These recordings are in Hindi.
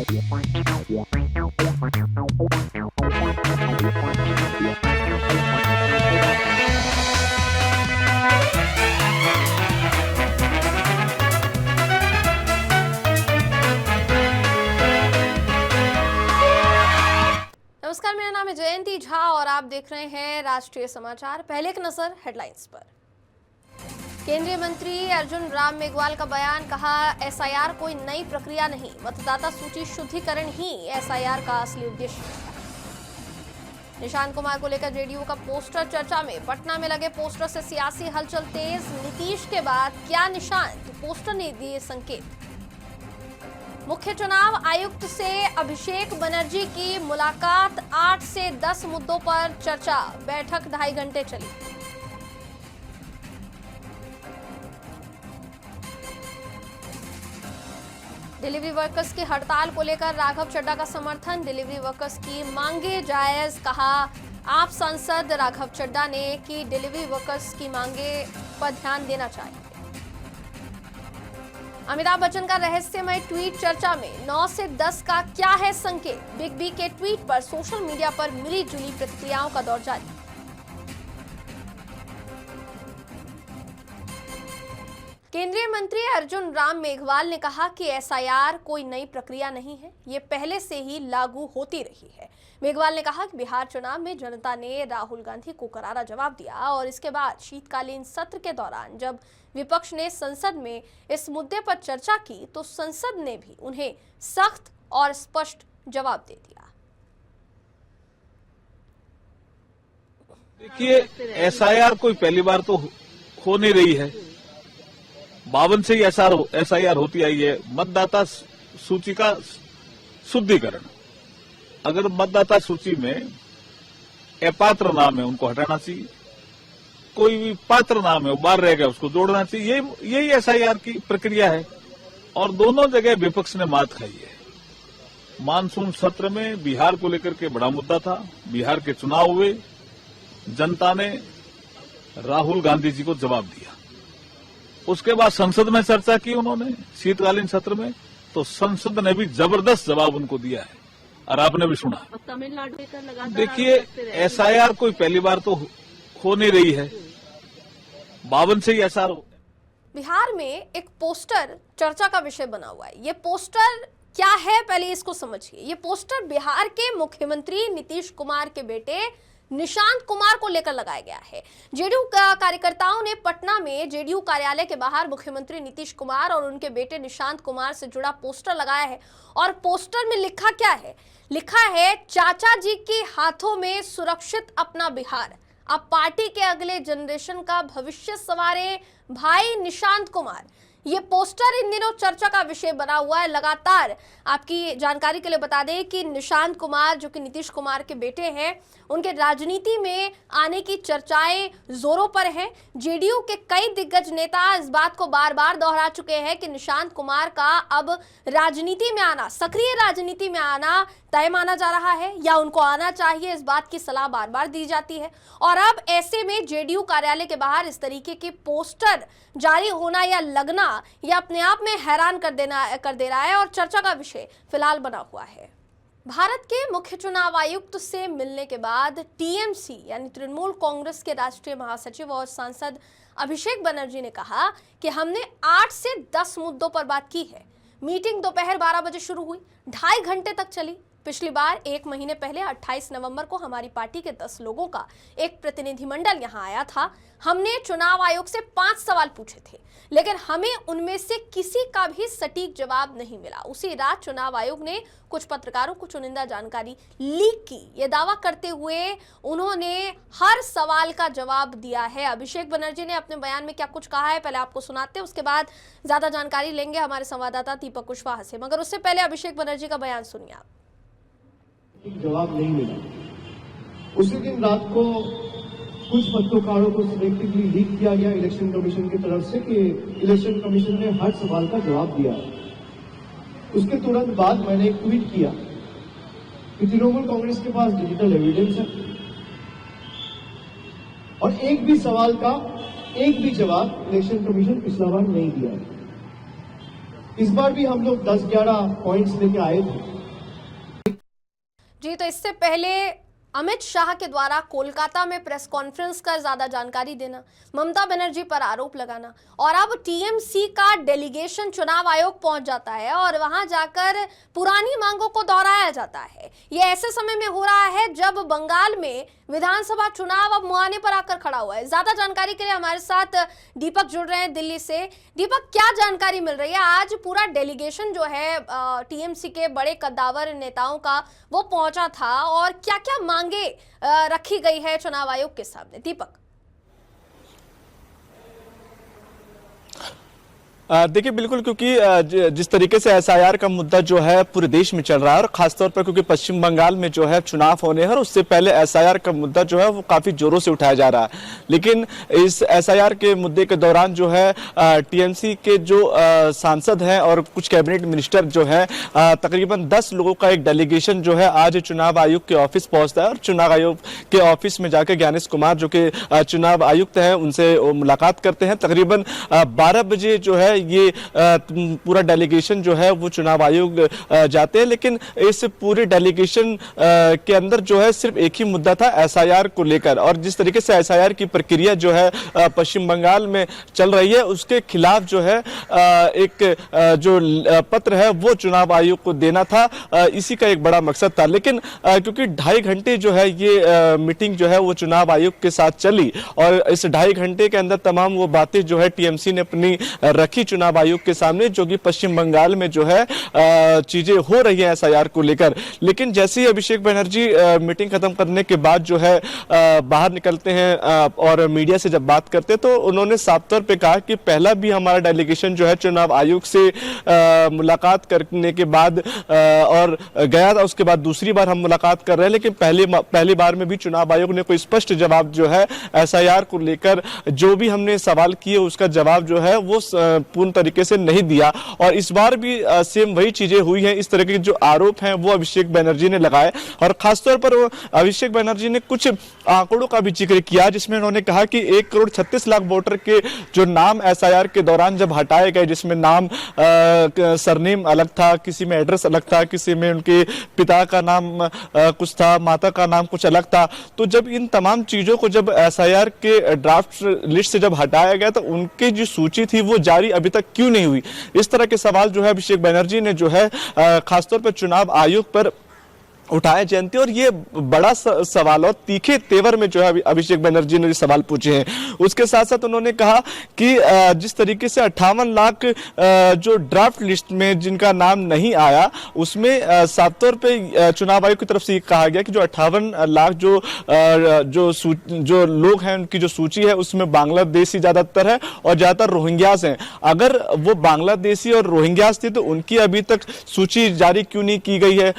नमस्कार, मेरा नाम है जयंती झा और आप देख रहे हैं राष्ट्रीय समाचार। पहले एक नजर हेडलाइंस पर। केंद्रीय मंत्री अर्जुन राम मेघवाल का बयान, कहा एसआईआर कोई नई प्रक्रिया नहीं, मतदाता सूची शुद्धिकरण ही एसआईआर का असली उद्देश्य है। निशांत कुमार को लेकर जेडीयू का पोस्टर चर्चा में, पटना में लगे पोस्टर से सियासी हलचल तेज, नीतीश के बाद क्या निशांत पोस्टर ने दिए संकेत। मुख्य चुनाव आयुक्त से अभिषेक बनर्जी की मुलाकात, 8 से 10 मुद्दों पर चर्चा, बैठक 2.5 घंटे चली। डिलीवरी वर्कर्स की हड़ताल को लेकर राघव चड्ढा का समर्थन, डिलीवरी वर्कर्स की मांगे जायज, कहा आप सांसद राघव चड्ढा ने कि डिलीवरी वर्कर्स की मांगे पर ध्यान देना चाहिए। अमिताभ बच्चन का रहस्यमय ट्वीट चर्चा में, 9 से 10 का क्या है संकेत। बिग बी के ट्वीट पर सोशल मीडिया पर मिली जुली प्रतिक्रियाओं का दौर जारी। केंद्रीय मंत्री अर्जुन राम मेघवाल ने कहा कि एसआईआर कोई नई प्रक्रिया नहीं है, ये पहले से ही लागू होती रही है। मेघवाल ने कहा कि बिहार चुनाव में जनता ने राहुल गांधी को करारा जवाब दिया और इसके बाद शीतकालीन सत्र के दौरान जब विपक्ष ने संसद में इस मुद्दे पर चर्चा की तो संसद ने भी उन्हें सख्त और स्पष्ट जवाब दे दिया। देखिए, एसआईआर कोई पहली बार तो हो नहीं रही है, 52 से ही एसआईआर होती आई है। मतदाता सूची का शुद्धिकरण, अगर मतदाता सूची में अपात्र नाम है उनको हटाना चाहिए, कोई भी पात्र नाम है वो बाहर रह गया उसको जोड़ना चाहिए, यही एसआईआर की प्रक्रिया है। और दोनों जगह विपक्ष ने मात खाई है। मानसून सत्र में बिहार को लेकर के बड़ा मुद्दा था, बिहार के चुनाव हुए, जनता ने राहुल गांधी जी को जवाब दिया। उसके बाद संसद में चर्चा की उन्होंने शीतकालीन सत्र में, तो संसद ने भी जबरदस्त जवाब उनको दिया है और आपने भी सुना। तमिलनाडु देखिए, एसआईआर कोई पहली बार तो हो नहीं रही है, 52 से ही एसआईआर। बिहार में एक पोस्टर चर्चा का विषय बना हुआ है। ये पोस्टर क्या है, पहले इसको समझिए। ये पोस्टर बिहार के मुख्यमंत्री नीतीश कुमार के बेटे निशांत कुमार को लेकर लगाया गया है। जेडीयू कार्यकर्ताओं ने पटना में जेडीयू कार्यालय के बाहर मुख्यमंत्री नीतीश कुमार और उनके बेटे निशांत कुमार से जुड़ा पोस्टर लगाया है और पोस्टर में लिखा क्या है? लिखा है, चाचा जी के हाथों में सुरक्षित अपना बिहार, अब पार्टी के अगले जनरेशन का भविष्य संवारे भाई निशांत कुमार। ये पोस्टर इन दिनों चर्चा का विषय बना हुआ है। लगातार आपकी जानकारी के लिए बता दें कि निशांत कुमार जो कि नीतीश कुमार के बेटे हैं, उनके राजनीति में आने की चर्चाएं जोरों पर हैं। जेडीयू के कई दिग्गज नेता इस बात को बार बार दोहरा चुके हैं कि निशांत कुमार का अब राजनीति में आना, सक्रिय राजनीति में आना तय माना जा रहा है या उनको आना चाहिए, इस बात की सलाह बार बार दी जाती है। और अब ऐसे में जेडीयू कार्यालय के बाहर इस तरीके के पोस्टर जारी होना या लगना यह अपने आप में हैरान कर दे रहा है और चर्चा का विषय फिलहाल बना हुआ है। भारत के मुख्य चुनाव आयुक्त से मिलने के बाद टीएमसी यानी तृणमूल कांग्रेस के राष्ट्रीय महासचिव और सांसद अभिषेक बनर्जी ने कहा कि हमने 8 से 10 मुद्दों पर बात की है। मीटिंग दोपहर 12 बजे शुरू हुई, 2.5 घंटे तक चली। पिछली बार 1 महीने पहले 28 नवंबर को हमारी पार्टी के 10 लोगों का एक प्रतिनिधिमंडल यहां आया था। हमने चुनाव आयोग से 5 सवाल पूछे थे, लेकिन हमें उनमें से किसी का भी सटीक जवाब नहीं मिला। उसी रात चुनाव आयोग ने कुछ पत्रकारों को चुनिंदा जानकारी लीक की, ये दावा करते हुए उन्होंने हर सवाल का जवाब दिया है। अभिषेक बनर्जी ने अपने बयान में क्या कुछ कहा है पहले आपको सुनाते हैं, उसके बाद ज्यादा जानकारी लेंगे हमारे संवाददाता दीपक कुशवाहा से। मगर उससे पहले अभिषेक बनर्जी का बयान सुनिए आप। जवाब नहीं मिला। उसी दिन रात को कुछ पत्रकारों को सिलेक्टिवली लीक किया गया इलेक्शन कमीशन की तरफ से कि इलेक्शन कमीशन ने हर सवाल का जवाब दिया। उसके तुरंत बाद मैंने एक ट्वीट किया कि तृणमूल कांग्रेस के पास डिजिटल एविडेंस है और एक भी सवाल का एक भी जवाब इलेक्शन कमीशन पिछला बार नहीं दिया। इस बार भी हम लोग 10-11 पॉइंट्स लेके आए थे जी, तो इससे पहले अमित शाह के द्वारा कोलकाता में प्रेस कॉन्फ्रेंस कर ज्यादा जानकारी देना, ममता बनर्जी पर आरोप लगाना, और अब टीएमसी का डेलीगेशन चुनाव आयोग पहुंच जाता है और वहां जाकर पुरानी मांगों को दोहराया जाता है। ये ऐसे समय में हो रहा है जब बंगाल में विधानसभा चुनाव अब मुहाने पर आकर खड़ा हुआ है। ज्यादा जानकारी के लिए हमारे साथ दीपक जुड़ रहे हैं दिल्ली से। दीपक, क्या जानकारी मिल रही है? आज पूरा डेलीगेशन जो है टीएमसी के बड़े कद्दावर नेताओं का वो पहुंचा था, और क्या क्या मांगे रखी गई है चुनाव आयोग के सामने? दीपक। देखिए, बिल्कुल, क्योंकि जिस तरीके से एसआईआर का मुद्दा जो है पूरे देश में चल रहा है, और खासतौर पर क्योंकि पश्चिम बंगाल में जो है चुनाव होने हैं, और उससे पहले एसआईआर का मुद्दा जो है वो काफी जोरों से उठाया जा रहा है। लेकिन इस एसआईआर के मुद्दे के दौरान जो है टीएमसी के जो सांसद हैं और कुछ कैबिनेट मिनिस्टर जो है, तकरीबन 10 लोगों का एक डेलीगेशन जो है आज चुनाव आयोग के ऑफिस पहुंचता है, और चुनाव आयोग के ऑफिस में जाकर ज्ञानेश कुमार जो कि चुनाव आयुक्त हैं उनसे मुलाकात करते हैं। तकरीबन 12 बजे जो है ये पूरा डेलीगेशन जो है वो चुनाव आयोग जाते हैं। लेकिन इस पूरे डेलीगेशन के अंदर जो है सिर्फ एक ही मुद्दा था, एसआईआर को लेकर, और जिस तरीके से एसआईआर की प्रक्रिया जो है पश्चिम बंगाल में चल रही है उसके खिलाफ जो है एक जो पत्र है वो चुनाव आयोग को देना था। इसी का एक बड़ा मकसद था। लेकिन क्योंकि 2.5 घंटे जो है ये मीटिंग जो है वो चुनाव आयोग के साथ चली, और इस 2.5 घंटे के अंदर तमाम वो बातें जो है टीएमसी ने अपनी रखी चुनाव आयोग के सामने, जो कि पश्चिम बंगाल में जो है चीजें हो रही है एसआईआर को लेकर। लेकिन जैसे ही अभिषेक बनर्जी मीटिंग खत्म करने के बाद जो है बाहर निकलते हैं और मीडिया से जब बात करते हैं, तो उन्होंने साफ तौर पे कहा कि पहला भी हमारा डेलीगेशन जो है चुनाव आयोग से मुलाकात करने के बाद और गया था, उसके बाद दूसरी बार हम मुलाकात कर रहे हैं, लेकिन पहली बार में भी चुनाव आयोग ने कोई स्पष्ट जवाब जो है एसआईआर को लेकर जो भी हमने सवाल किए उसका जवाब जो है वो पूर्ण तरीके से नहीं दिया। और इस बार भी सेम वही चीजें हुई हैं। इस तरह के जो आरोप हैं वो अभिषेक बनर्जी ने लगाए, और खासतौर पर अभिषेक बनर्जी ने कुछ आंकड़ों का भी जिक्र किया, जिसमें उन्होंने कहा कि 1 करोड़ 36 लाख वोटर के जो नाम एसआईआर के दौरान जब हटाए गए, जिसमें नाम सरनेम अलग था, किसी में एड्रेस अलग था, किसी में उनके पिता का नाम कुछ था, माता का नाम कुछ अलग था, तो जब इन तमाम चीजों को जब एसआईआर के ड्राफ्ट लिस्ट से जब हटाया गया तो उनकी जो सूची थी वो जारी अभी तक क्यों नहीं हुई? इस तरह के सवाल जो है अभिषेक बनर्जी ने जो है खासतौर पर चुनाव आयोग पर उठाए जयंती, और ये बड़ा सवाल और तीखे तेवर में जो है अभिषेक बनर्जी ने सवाल पूछे हैं। उसके साथ साथ उन्होंने कहा कि जिस तरीके से 58 लाख जो ड्राफ्ट लिस्ट में जिनका नाम नहीं आया, उसमें साफ तौर पे चुनाव आयोग की तरफ से कहा गया कि जो 58 लाख जो लोग हैं उनकी जो सूची है उसमें बांग्लादेशी ज्यादातर है और ज्यादातर रोहिंग्यास हैं। अगर वो बांग्लादेशी और रोहिंग्यास थे तो उनकी अभी तक सूची जारी क्यों नहीं की गई है?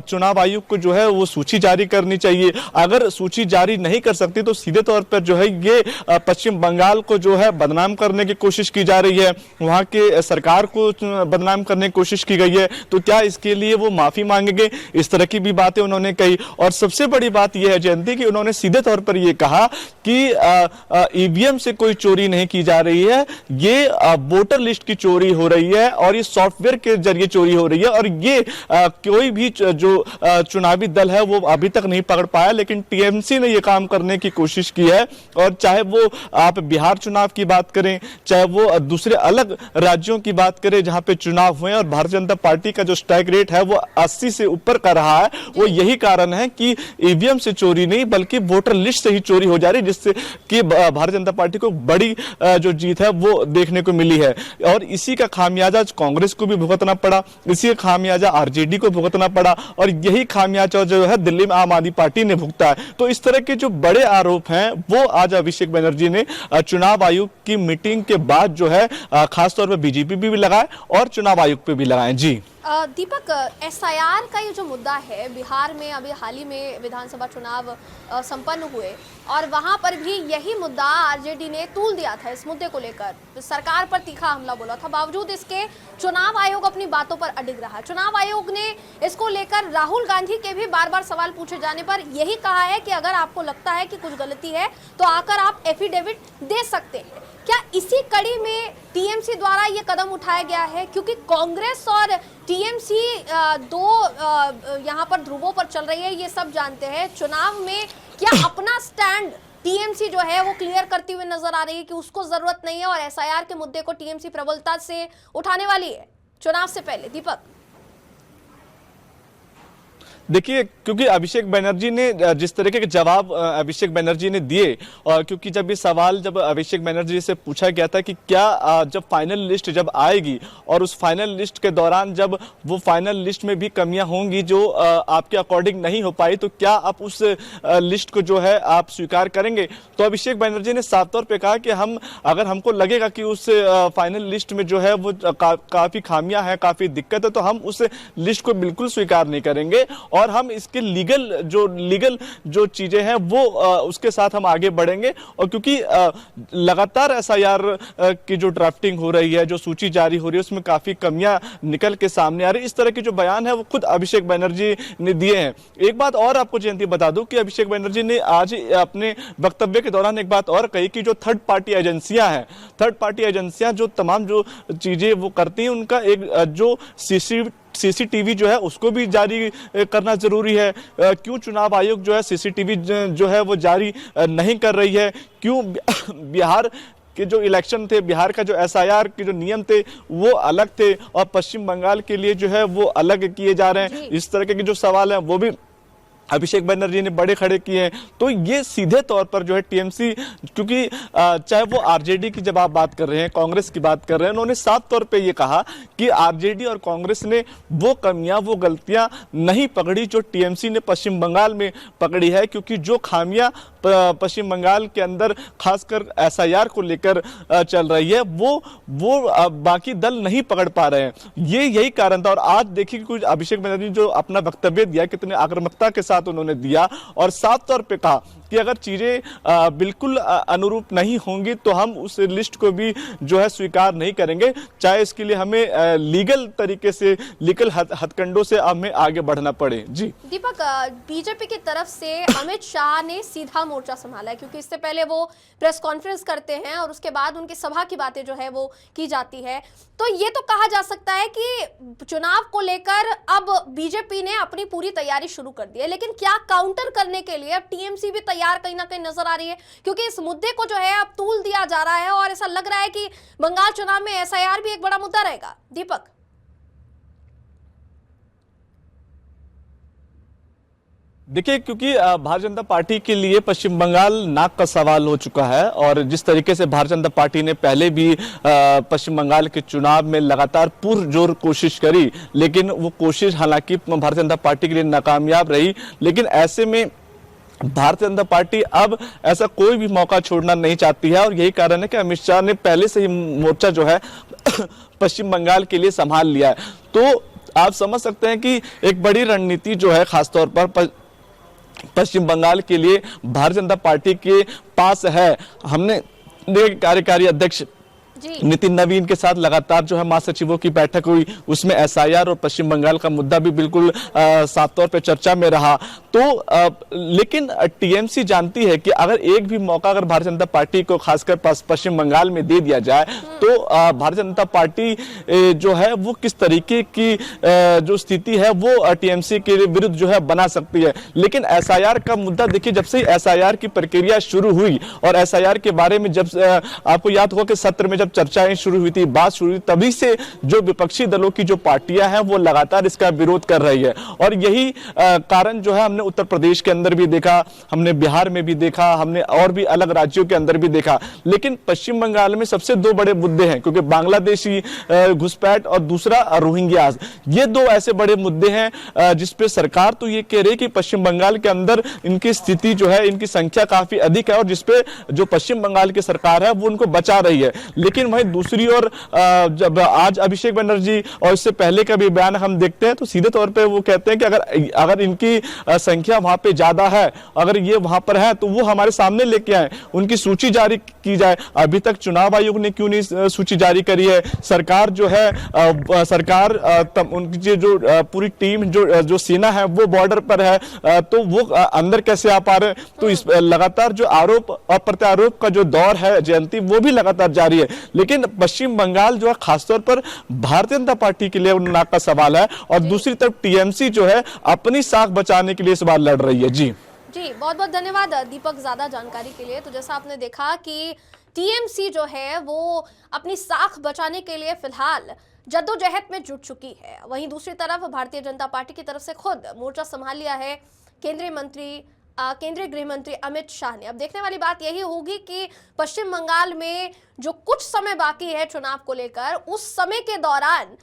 चुनाव आयोग को जो है वो सूची जारी करनी चाहिए। अगर सूची जारी नहीं कर सकती तो सीधे तौर पर जो है ये पश्चिम बंगाल को जो है बदनाम करने की कोशिश की जा रही है, वहां के सरकार को बदनाम करने की कोशिश की गई है। तो क्या इसके लिए वो माफी मांगेंगे? इस तरह की भी बातें उन्होंने कही। और सबसे बड़ी बात यह है जयंती कि उन्होंने सीधे तौर पर यह कहा कि ईवीएम से कोई चोरी नहीं की जा रही है, ये वोटर लिस्ट की चोरी हो रही है और ये सॉफ्टवेयर के जरिए चोरी हो रही है, और ये कोई भी जो चुनावी दल है वो अभी तक नहीं पकड़ पाया, लेकिन टीएमसी ने यह काम करने की कोशिश की है। और चाहे वो आप बिहार चुनाव की बात करें, चाहे वो दूसरे अलग राज्यों की बात करें जहां पे चुनाव हुए, और भारतीय जनता पार्टी का जो स्ट्राइक रेट है वो 80 से ऊपर का रहा है, वो यही कारण है कि ईवीएम से चोरी नहीं बल्कि वोटर लिस्ट से ही चोरी हो जा रही है, जिससे कि भारतीय जनता पार्टी को बड़ी जो जीत है वो देखने को मिली है। और इसी का खामियाजा कांग्रेस को भी भुगतना पड़ा, इसी का खामियाजा आरजेडी को भुगतना पड़ा, और यही खामियाजा जो है दिल्ली में आम आदमी पार्टी ने भुगता है। तो इस तरह के जो बड़े आरोप हैं वो आज अभिषेक बनर्जी ने चुनाव आयोग की मीटिंग के बाद जो है खासतौर पर बीजेपी भी लगाए और चुनाव आयोग पे भी लगाए। जी दीपक, एसआईआर का ये जो मुद्दा है, बिहार में अभी हाल ही में विधानसभा चुनाव संपन्न हुए और वहां पर भी यही मुद्दा आरजेडी ने तूल दिया था। इस मुद्दे को लेकर सरकार पर तीखा हमला बोला था, बावजूद इसके चुनाव आयोग अपनी बातों पर अडिग रहा। चुनाव आयोग ने इसको लेकर राहुल गांधी के भी बार बार सवाल पूछे जाने पर यही कहा है कि अगर आपको लगता है कि कुछ गलती है तो आकर आप एफिडेविट दे सकते हैं। क्या इसी कड़ी में टीएमसी द्वारा ये कदम उठाया गया है? क्योंकि कांग्रेस और टीएमसी दो यहाँ पर ध्रुवों पर चल रही है, ये सब जानते हैं। चुनाव में क्या अपना स्टैंड टीएमसी जो है वो क्लियर करती हुई नजर आ रही है कि उसको जरूरत नहीं है और एसआईआर के मुद्दे को टीएमसी प्रबलता से उठाने वाली है चुनाव से पहले? दीपक, देखिए, क्योंकि अभिषेक बनर्जी ने जिस तरीके के जवाब अभिषेक बनर्जी ने दिए, और क्योंकि जब ये सवाल जब अभिषेक बनर्जी से पूछा गया था कि क्या जब फाइनल लिस्ट जब आएगी और उस फाइनल लिस्ट के दौरान जब वो फाइनल लिस्ट में भी कमियां होंगी जो आपके अकॉर्डिंग नहीं हो पाई, तो क्या आप उस लिस्ट को जो है आप स्वीकार करेंगे? तो अभिषेक बनर्जी ने साफ तौर पर कहा कि अगर हमको लगेगा कि उस फाइनल लिस्ट में जो है वो काफी खामियां हैं, काफी दिक्कत है, तो हम उस लिस्ट को बिल्कुल स्वीकार नहीं करेंगे और हम इसके लीगल जो चीजें हैं वो उसके साथ हम आगे बढ़ेंगे। और क्योंकि लगातार एसआईआर की जो ड्राफ्टिंग हो रही है, जो सूची जारी हो रही है, उसमें काफी कमियां निकल के सामने आ रही है। इस तरह के जो बयान है वो खुद अभिषेक बनर्जी ने दिए हैं। एक बात और आपको जयंती बता दूं कि अभिषेक बनर्जी ने आज अपने वक्तव्य के दौरान एक बात और कही कि जो थर्ड पार्टी एजेंसियां जो तमाम जो चीजें वो करती हैं, उनका एक जो सीसीटीवी जो है उसको भी जारी करना जरूरी है। क्यों चुनाव आयोग जो है सीसीटीवी जो है वो जारी नहीं कर रही है? क्यों बिहार के जो इलेक्शन थे, बिहार का जो एसआईआर के जो नियम थे वो अलग थे और पश्चिम बंगाल के लिए जो है वो अलग किए जा रहे हैं? इस तरह के जो सवाल हैं वो भी अभिषेक बनर्जी ने बड़े खड़े किए हैं। तो ये सीधे तौर पर जो है टीएमसी, क्योंकि चाहे वो आरजेडी की जब आप बात कर रहे हैं, कांग्रेस की बात कर रहे हैं, उन्होंने साफ तौर पे ये कहा कि आरजेडी और कांग्रेस ने वो कमियां, वो गलतियां नहीं पकड़ी जो टीएमसी ने पश्चिम बंगाल में पकड़ी है। क्योंकि जो खामियां पश्चिम बंगाल के अंदर खासकर एसआईआर को लेकर चल रही है वो बाकी दल नहीं पकड़ पा रहे हैं। यही कारण था। और आज देखिए कुछ अभिषेक बनर्जी जो अपना वक्तव्य दिया, कितने आक्रामकता के साथ उन्होंने दिया और साफ तौर पे कहा कि अगर चीजें बिल्कुल अनुरूप नहीं होंगी तो हम उस लिस्ट को भी जो है स्वीकार नहीं करेंगे, चाहे इसके लिए हमें लीगल तरीके से, लीगल हथकंडों से हमें आगे बढ़ना पड़े। जी दीपक, बीजेपी की तरफ से अमित शाह ने सीधा मोर्चा संभाला है, क्योंकि इससे पहले वो प्रेस कॉन्फ्रेंस करते हैं और उसके बाद उनकी सभा की बातें जो है वो की जाती है। तो ये तो कहा जा सकता है कि चुनाव को लेकर अब बीजेपी ने अपनी पूरी तैयारी शुरू कर दी है, लेकिन क्या काउंटर करने के लिए अब टीएमसी भी तैयार कहीं ना कहीं नजर आ रही है? क्योंकि इस मुद्दे को जो है अब तूल दिया जा रहा है और ऐसा लग रहा है कि बंगाल चुनाव में एसआईआर भी एक बड़ा मुद्दा रहेगा। दीपक, देखिए, क्योंकि भारतीय जनता पार्टी के लिए पश्चिम बंगाल नाक का सवाल हो चुका है और जिस तरीके से भारतीय जनता पार्टी ने पहले भी पश्चिम बंगाल के चुनाव में लगातार पुरजोर कोशिश करी, लेकिन वो कोशिश हालांकि भारतीय जनता पार्टी के लिए नाकामयाब रही। लेकिन ऐसे में भारतीय जनता पार्टी अब ऐसा कोई भी मौका छोड़ना नहीं चाहती है और यही कारण है कि अमित शाह ने पहले से ही मोर्चा जो है पश्चिम बंगाल के लिए संभाल लिया है। तो आप समझ सकते हैं कि एक बड़ी रणनीति जो है खासतौर पर पश्चिम बंगाल के लिए भारतीय जनता पार्टी के पास है। हमने कार्यकारी अध्यक्ष नितिन नवीन के साथ लगातार जो है महासचिवों की बैठक हुई, उसमें एसआईआर और पश्चिम बंगाल का मुद्दा भी बिल्कुल साफ तौर पे चर्चा में रहा। तो लेकिन टीएमसी जानती है कि अगर एक भी मौका अगर भारतीय जनता पार्टी को खासकर पश्चिम बंगाल में दे दिया जाए तो भारतीय जनता पार्टी जो है वो किस तरीके की जो स्थिति है वो टीएमसी के विरुद्ध जो है बना सकती है। लेकिन एसआईआर का मुद्दा देखिए, जब से एसआईआर की प्रक्रिया शुरू हुई और एसआईआर के बारे में जब आपको याद होगा कि सत्र में जब चर्चाएं शुरू हुई थी, बात शुरू हुई, तभी से जो विपक्षी दलों की जो पार्टियां हैं वो लगातार इसका विरोध कर रही है। और यही कारण जो है हमने उत्तर प्रदेश के अंदर भी देखा, हमने बिहार में भी देखा, हमने और भी अलग राज्यों के अंदर भी देखा। लेकिन पश्चिम बंगाल में सबसे दो बड़े मुद्दे हैं, क्योंकि बांग्लादेशी घुसपैठ और दूसरा रोहिंग्यास, ये दो ऐसे बड़े मुद्दे हैं जिसपे सरकार तो ये कह रही है कि पश्चिम बंगाल के अंदर इनकी स्थिति जो है, इनकी संख्या काफी अधिक है और जिसपे जो पश्चिम बंगाल की सरकार है वो उनको बचा रही है। लेकिन लेकिन वहीं दूसरी ओर जब आज अभिषेक बनर्जी और इससे पहले का भी बयान हम देखते हैं तो सीधे तौर पे वो कहते हैं कि अगर इनकी संख्या वहां पे ज्यादा है, अगर ये वहां पर है तो वो हमारे सामने लेके आए, उनकी सूची जारी की जाए। अभी तक चुनाव आयोग ने क्यों नहीं सूची जारी करी है? सरकार जो है सरकार उनकी जो पूरी टीम जो सेना है वो बॉर्डर पर है, तो वो अंदर कैसे आ पा रहे हैं? तो इस लगातार जो आरोप और प्रत्यारोप का जो दौर है जयंती वो भी लगातार जारी है। लेकिन पश्चिम बंगाल जो है खासतौर पर भारतीय जनता पार्टी के लिए नाक का सवाल है और दूसरी तरफ टीएमसी जो है अपनी साख बचाने के लिए इस बार लड़ रही है। जी बहुत बहुत धन्यवाद दीपक ज्यादा जानकारी के लिए। तो जैसा आपने देखा कि टीएमसी जो है वो अपनी साख बचाने के लिए फिलहाल जद्दोजहद में जुट चुकी है। वहीं दूसरी तरफ भारतीय जनता पार्टी की तरफ से खुद मोर्चा संभाल लिया है केंद्रीय गृह मंत्री अमित शाह ने। अब देखने वाली बात यही होगी कि पश्चिम बंगाल में जो कुछ समय बाकी है चुनाव को लेकर, उस समय के दौरान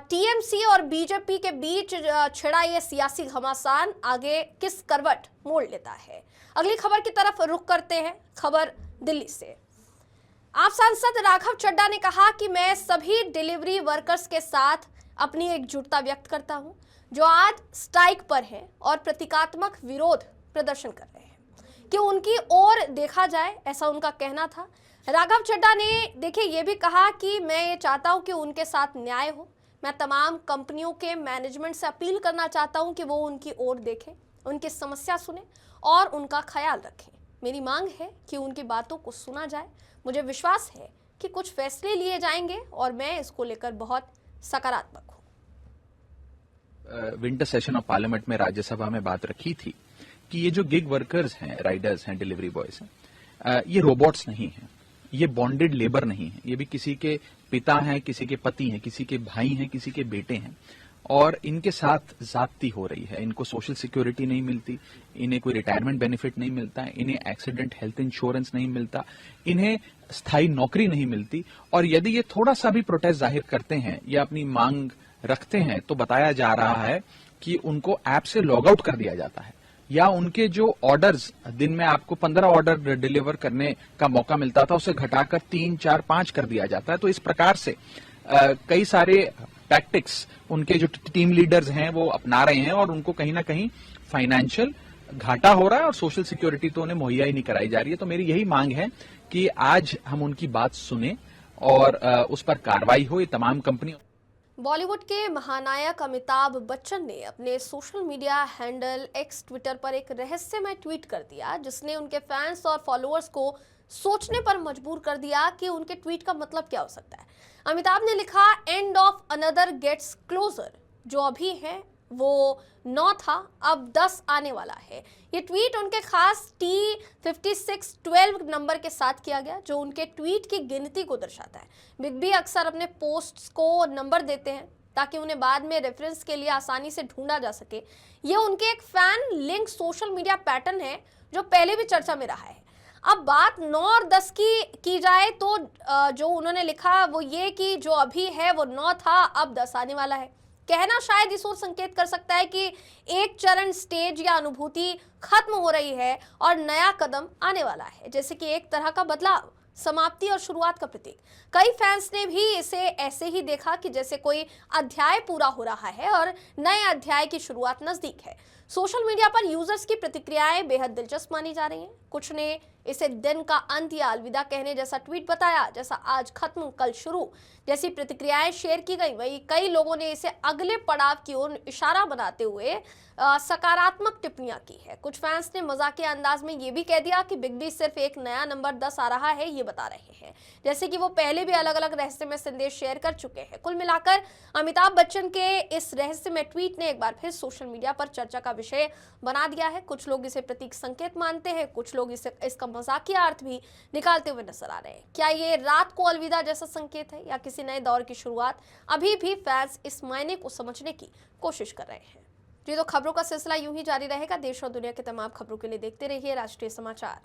टीएमसी और बीजेपी के बीच छिड़ा ये सियासी घमासान आगे किस करवट मोड़ लेता है। अगली खबर की तरफ रुख करते हैं, खबर दिल्ली से। आप सांसद राघव चड्ढा ने कहा कि मैं सभी डिलीवरी वर्कर्स के साथ अपनी एकजुटता व्यक्त करता हूं जो आज स्ट्राइक पर हैं और प्रतीकात्मक विरोध प्रदर्शन कर रहे हैं कि उनकी ओर देखा जाए, ऐसा उनका कहना था। राघव चड्ढा ने देखिए ये भी कहा कि मैं ये चाहता हूं कि उनके साथ न्याय हो। मैं तमाम कंपनियों के मैनेजमेंट से अपील करना चाहता हूं कि वो उनकी ओर देखें, उनकी समस्या सुने और उनका ख्याल रखें। मेरी मांग है कि उनकी बातों को सुना जाए। मुझे विश्वास है कि कुछ फैसले लिए जाएंगे और मैं इसको लेकर बहुत सकारात्मक हूं। विंटर सेशन ऑफ पार्लियामेंट में राज्यसभा में बात रखी थी कि ये जो गिग वर्कर्स हैं, राइडर्स हैं, डिलीवरी बॉयज हैं, ये रोबोट्स नहीं हैं, ये बॉन्डेड लेबर नहीं है। ये भी किसी के पिता हैं, किसी के पति हैं, किसी के भाई हैं, किसी के बेटे हैं और इनके साथ ज्यादती हो रही है। इनको सोशल सिक्योरिटी नहीं मिलती, इन्हें कोई रिटायरमेंट बेनिफिट नहीं मिलता है, इन्हें एक्सीडेंट हेल्थ इंश्योरेंस नहीं मिलता, इन्हें स्थायी नौकरी नहीं मिलती। और यदि ये थोड़ा सा भी प्रोटेस्ट जाहिर करते हैं या अपनी मांग रखते हैं तो बताया जा रहा है कि उनको ऐप से लॉग आउट कर दिया जाता है या उनके जो ऑर्डर्स, दिन में आपको 15 ऑर्डर डिलीवर करने का मौका मिलता था उसे घटाकर 3, 4, 5 कर दिया जाता है। तो इस प्रकार से कई सारे टैक्टिक्स उनके जो टीम लीडर्स हैं वो अपना रहे हैं और उनको कहीं ना कहीं फाइनेंशियल घाटा हो रहा है और सोशल सिक्योरिटी तो उन्हें मुहैया ही नहीं कराई जा रही है। तो मेरी यही मांग है कि आज हम उनकी बात सुने और उस पर कार्रवाई हो। ये तमाम कंपनी। बॉलीवुड के महानायक अमिताभ बच्चन ने अपने social media handle x Twitter पर एक रहस्यमय ट्वीट कर दिया जिसने उनके फैंस और फॉलोअर्स को सोचने पर मजबूर कर दिया कि उनके ट्वीट का मतलब क्या हो सकता है। अमिताभ ने लिखा, end of another gates closure. जो अभी है वो 9 था, अब 10 आने वाला है। ये ट्वीट उनके खास T5612 नंबर के साथ किया गया जो उनके ट्वीट की गिनती को दर्शाता है। बिग बी अक्सर अपने पोस्ट्स को नंबर देते हैं ताकि उन्हें बाद में रेफरेंस के लिए आसानी से ढूंढा जा सके। ये उनके एक fan link social media pattern है जो पहले भी चर्चा में रहा है। अब बात 9 और 10 की जाए तो जो उन्होंने लिखा वो ये कि जो अभी है वो 9 था, अब 10 आने वाला है। कहना शायद इस ओर संकेत कर सकता है कि एक चरण, स्टेज या अनुभूति खत्म हो रही है और नया कदम आने वाला है, जैसे कि एक तरह का बदलाव, समाप्ति और शुरुआत का प्रतीक। कई फैंस ने भी इसे ऐसे ही देखा कि जैसे कोई अध्याय पूरा हो रहा है और नए अध्याय की शुरुआत नजदीक है। सोशल मीडिया पर यूजर्स की प्रतिक्रियाएं बेहद दिलचस्प मानी जा रही हैं। कुछ ने इसे दिन का अंत या अलविदा कहने जैसा ट्वीट बताया, जैसा आज खत्म कल शुरू जैसी प्रतिक्रियाएं शेयर की गई। वहीं कई लोगों ने इसे अगले पड़ाव की ओर इशारा बनाते हुए सकारात्मक टिप्पणियां की है। कुछ फैंस ने मजाकिया अंदाज में ये भी कह दिया कि बिग बी सिर्फ एक नया नंबर 10 आ रहा है ये बता रहे हैं, जैसे कि वो पहले भी अलग अलग रहस्यमय संदेश शेयर कर चुके हैं। कुल मिलाकर अमिताभ बच्चन के इस रहस्यमय ट्वीट ने एक बार फिर सोशल मीडिया पर चर्चा का विषय बना दिया है। कुछ लोग इसे प्रतीक संकेत मानते हैं, कुछ लोग इसका मजाकिया अर्थ भी निकालते हुए नजर आ रहे हैं। क्या ये रात को अलविदा जैसा संकेत है या किसी नए दौर की शुरुआत? अभी भी फैंस इस मायने को समझने की कोशिश कर रहे हैं। जी तो खबरों का सिलसिला यूं ही जारी रहेगा। देश और दुनिया के तमाम खबरों के लिए देखते रहिए राष्ट्रीय समाचार।